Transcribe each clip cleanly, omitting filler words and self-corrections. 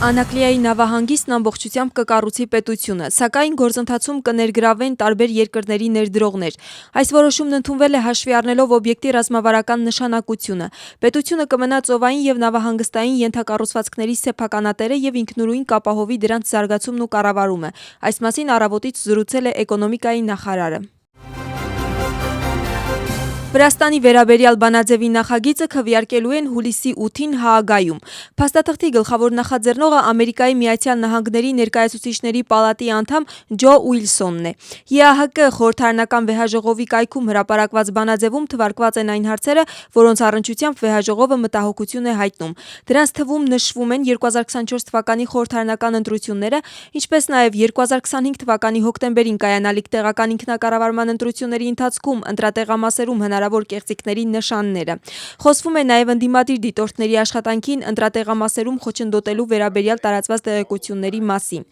Անակլիայի նավահանգիստն ամբողջությամբ կկառուցի պետությունը, սակայն գործընթացում կներգրավվեն տարբեր երկրների ներդրողներ։ Այս որոշումն ընդունվել է հաշվի առնելով օբյեկտի ռազմավարական նշանակությունը։ Պետությունը կմնա ծովային եւ նավահանգստային ենթակառուցվածքների սեփականատերը եւ ինքնուրույն կապահովի դրանց զարգացումն ու կառավարումը։ Այս մասին առավոտից զրուցել է էկոնոմիկայի նախարարը։ Վրաստանի վերաբերյալ բանաձևի նախագիծը քվեարկելու են հուլիսի 8-ին Հաագայում։ Փաստաթղթի գլխավոր նախաձեռնողը Ամերիկայի Միացյալ Նահանգների ներկայացուցիչների պալատի անդամ Ջո Ուիլսոնն է։ ԵԱՀԿ խորհրդարանական վեհաժողովի կայքում հրապարակված բանաձևում թվարկված են այն հարցերը, որոնց առնչությամբ վեհաժողովը մտահոգություն է հայտնում։ Դրանց թվում նշվում են 2024 թվականի խորհրդարանական ընտրությունները, ինչպես նաև 2025 թվականի հոկտեմբերին կայանալիք տեղական ինքնակառավարման ընտրությունների ընթացքում ընտրատեղամասերում հնարավոր կեղծիքների նշանները։ Խոսվում է նաև ընդդիմադիր դիտորդների աշխատանքին ընտրատեղամասերում խոչընդոտելու վերաբերյալ տարածված տեղեկությունների մասին։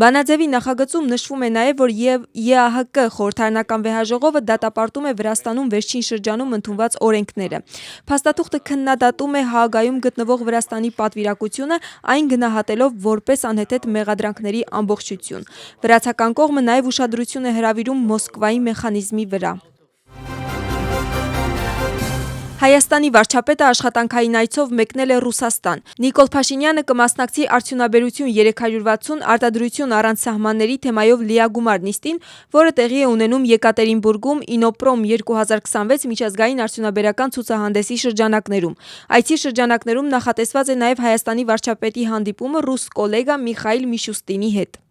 Բանաձևի նախագծում նշվում է նաև, որ ԵԱՀԿ խորհրդարանական վեհաժողովը դատապարտում է Վրաստանում վերջին շրջանում ընդունված օրենքները։ Փաստաթուղթը քննադատում է Հաագայում գտնվող Վրաստանի պատվիրակությունը, այն գնահատելով որպես անհեթեթ մեղադրանքների ամբողջություն։ Վրացական կողմը նաև ուշադրություն է հրավիրում Մոսկվայի մեխանիզմի վրա։ Հայաստանի վարչապետը աշխատանքային այցով մեկնել է Ռուսաստան։ Նիկոլ Փաշինյանը կմասնակցի արդյունաբերություն 360 արտադրություն առանց սահմանների թեմայով լիագումար նիստին, որը տեղի է ունենում Եկատերինբուրգում Ինոպրոմ 2026 միջազգային արդյունաբերական ցուցահանդեսի շրջանակներում։ Այցի շրջանակներում նախատեսված է նաև Հայաստանի վարչապետի հանդիպումը ռուս գոլեգա Միխայիլ Միշուստինի հետ։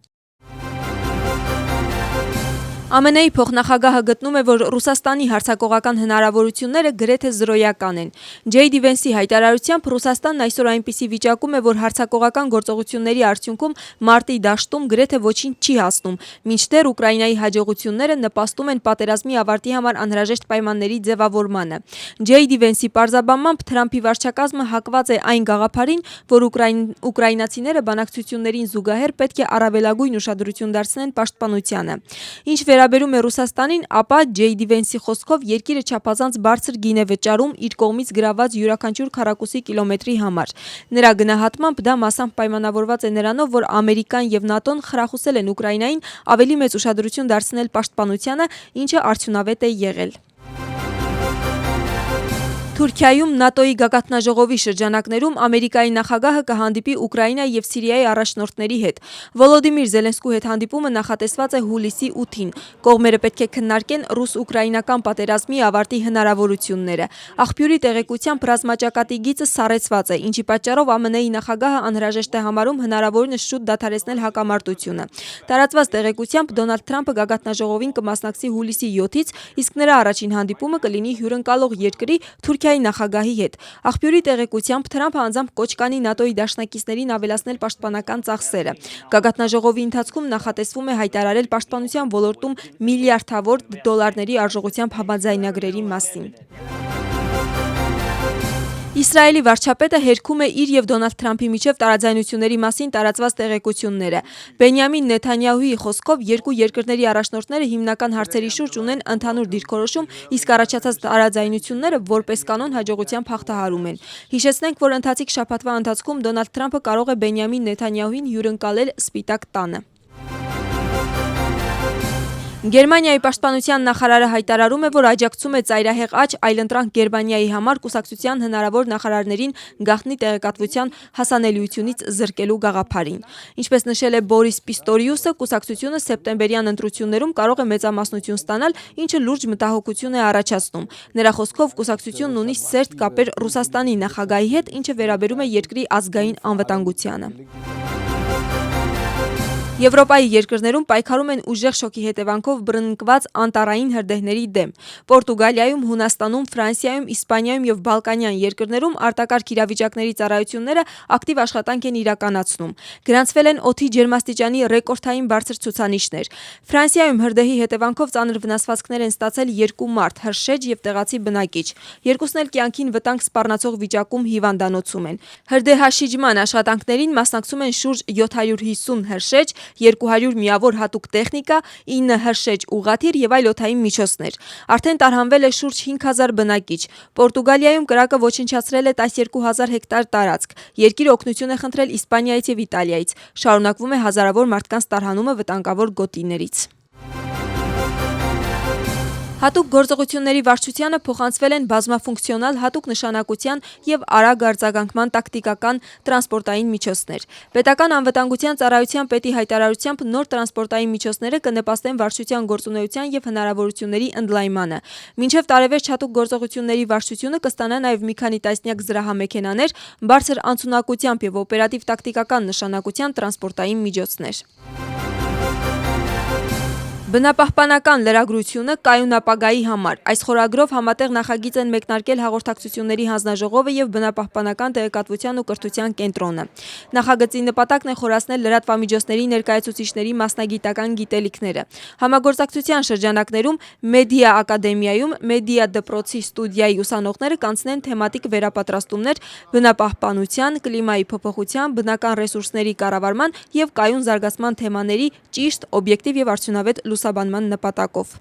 ԱՄՆ-ի փոխնախագահը գտնում է, որ Ռուսաստանի հարձակողական հնարավորությունները գրեթե զրոյական են։ Ջեյդի Վենսի հայտարարությամբ Ռուսաստանն այսօր այնպիսի վիճակում է, որ հարձակողական գործողությունների արդյունքում մարտի դաշտում գրեթե ոչինչ չի հասնում, մինչդեռ Ուկրաինայի հաջողությունները նպաստում են պատերազմի ավարտի համար անհրաժեշտ պայմանների ձևավորմանը։ Ջեյդի Վենսի պարզաբանմամբ Թրամփի վարչակազմը հակված է այն գաղափարին, որ ուկրաինացիները բանակցություններին զուգահեռ պետք է առավելագույն ուշադրություն դարձնեն պաշտպանությանը։ Ինչ վերաբերում է Ռուսաստանին, ապա Ջեյդի Վենսի խոսքով երկիրը չափազանց բարձր գին է վճարում իր կողմից գրաված յուրաքանչյուր քառակուսի կիլոմետրի համար։ Նրա գնահատմամբ դա մասամբ պայմանավորված է նրանով, որ Ամերիկան եւ ՆԱՏՕ-ն խրախուսել են Ուկրաինային ավելի մեծ ուշադրություն դարձնել պաշտպանությանը, ինչը արդյունավետ է եղել։ Թուրքիայում ՆԱՏՕ-ի գագաթնաժողովի շրջանակներում Ամերիկայի նախագահը կհանդիպի Ուկրաինա եւ Սիրիայի առաջնորդների հետ։ Վոլոդիմիր Զելենսկու հետ հանդիպումը նախատեսված է հուլիսի 8-ին։ Կողմերը պետք է քննարկեն ռուս-ուկրաինական պատերազմի ավարտի հնարավորությունները։ Աղբյուրի տեղեկությամբ ռազմաճակատի գիծը սառեցված է, ինչի պատճառով ԱՄՆ-ի նախագահը անհրաժեշտ է համարում հնարավորինս շուտ դադարեցնել հակամարտությունը։ Տարածված տեղեկությամբ Դոնալդ Թրամփը գագաթնաժողովին կմասնակցի հուլիսի 7-ից, իսկ նրա առաջին հանդիպումը կլինի հյուրընկալող երկրի Թուրքիայի նախագահի հետ։ Աղբյուրի տեղեկությամբ Թրամփը անձամբ կոչ կանի ՆԱՏՕ-ի դաշնակիցներին ավելացնել պաշտպանական ծախսերը։ Գագաթնաժողովի ընթացքում նախատեսվում է հայտարարել պաշտպանության ոլորտում միլիարդավոր դոլարների արժողությամբ համաձայնագրերի մասին։ Իսրայելի վարչապետը հերքում է իր եւ Դոնալդ Թրամփի միջև տարաձայնությունների մասին տարածված տեղեկությունները։ Բենյամին Նեթանյահուի խոսքով երկու երկրների առաջնորդները հիմնական հարցերի շուրջ ունեն ընդհանուր դիրքորոշում, իսկ առաջացած տարաձայնությունները որպես կանոն հաջողությամբ հաղթահարում են։ Հիշեցնենք, որ ընթացիկ շաբաթվա ընթացքում Դոնալդ Թրամփը կարող է Բենյամին Նեթանյահուին հյուրընկալել Սպիտակ տանը։ Գերմանիայի պաշտպանության նախարարը հայտարարում է, որ աջակցում է ծայրահեղ աճ այլընտրանք Գերմանիայի համար կուսակցության հնարավոր նախարարներին գաղտնի տեղեկատվության հասանելիությունից զրկելու գաղափարին։ Ինչպես նշել է Բորիս Պիստորիուսը, կուսակցությունը սեպտեմբերյան ընտրություններում կարող է մեծամասնություն ստանալ, ինչը լուրջ մտահոգություն է առաջացնում։ Նրա խոսքով կուսակցությունն ունի սերտ կապեր Ռուսաստանի նախագահի հետ, ինչը վերաբերում է երկրի ազգային անվտանգությանը։ Եվրոպայի երկրներում պայքարում են ուժեղ շոկի հետևանքով բռնկված անտառային հրդեհների դեմ։ Պորտուգալիայում, Հունաստանում, Ֆրանսիայում, Իսպանիայում եւ Բալկանյան երկրներում արտակարգ իրավիճակների ծառայությունները ակտիվ աշխատանք են իրականացնում։ Գրանցվել են օդի ջերմաստիճանի ռեկորդային բարձր ցուցանիշներ։ Ֆրանսիայում հրդեհի հետևանքով ծանր վնասվածքներ են ստացել 2 մարդ, հրշեջ եւ տեղացի բնակիչ։ Երկուսն էլ կյանքին վտանգ սպառնացող վիճակում հիվանդանոցում են։ Հրդեհաշիջման աշխատանքներին մասնակցում են շուրջ 750 հրշեջ, 200 միավոր հատուկ տեխնիկա, 9 հրշեջ ուղղաթիռ եւ այլ օդային միջոցներ։ Արդեն տարհանվել է շուրջ 5000 բնակիչ։ Պորտուգալիայում կրակը ոչնչացրել է 12000 հեկտար տարածք։ Երկիրը օգնություն է խնդրել Իսպանիայից եւ Իտալիայից։ Շարունակվում է հազարավոր մարդկանց տարհանումը վտանգավոր գոտիներից։ Հատուկ գործողությունների վարչությանը փոխանցվել են բազմաֆունկցիոնալ հատուկ նշանակության եւ արագ արձագանքման տակտիկական տրանսպորտային միջոցներ։ Պետական անվտանգության ծառայության պետի հայտարարությամբ նոր տրանսպորտային միջոցները կնպաստեն վարչության գործունեության եւ հնարավորությունների ընդլայնմանը։ Մինչեւ տարեվերջ հատուկ գործողությունների վարչությունը կստանա նաեւ մի քանի տասնյակ զրահամեքենաներ, բարձր անցունակությամբ եւ օպերատիվ տակտիկական նշանակության տրանսպորտային միջոցներ։ Բնապահպանական լրագրությունը կայուն ապագայի համար։ Այս խորագրով համատեղ նախագիծ են մեկնարկել հաղորդակցությունների հանձնաժողովը եւ բնապահպանական տեղեկատվության ու կրթության կենտրոնը։ Նախագծի նպատակն է խորացնել լրատվամիջոցների ներկայացուցիչների մասնագիտական գիտելիքները։ Համագործակցության շրջանակներում Մեդիա ակադեմիայում Մեդիա դպրոցի ստուդիայի ուսանողները կանցնեն թեմատիկ վերապատրաստումներ բնապահպանության, կլիմայի փոփոխության, բնական ռեսուրսների կառավարման եւ կայուն զարգացման թեմաների ճիշտ, օբյեկտիվ եւ արդյունավետ լուսաբանման նպատակով։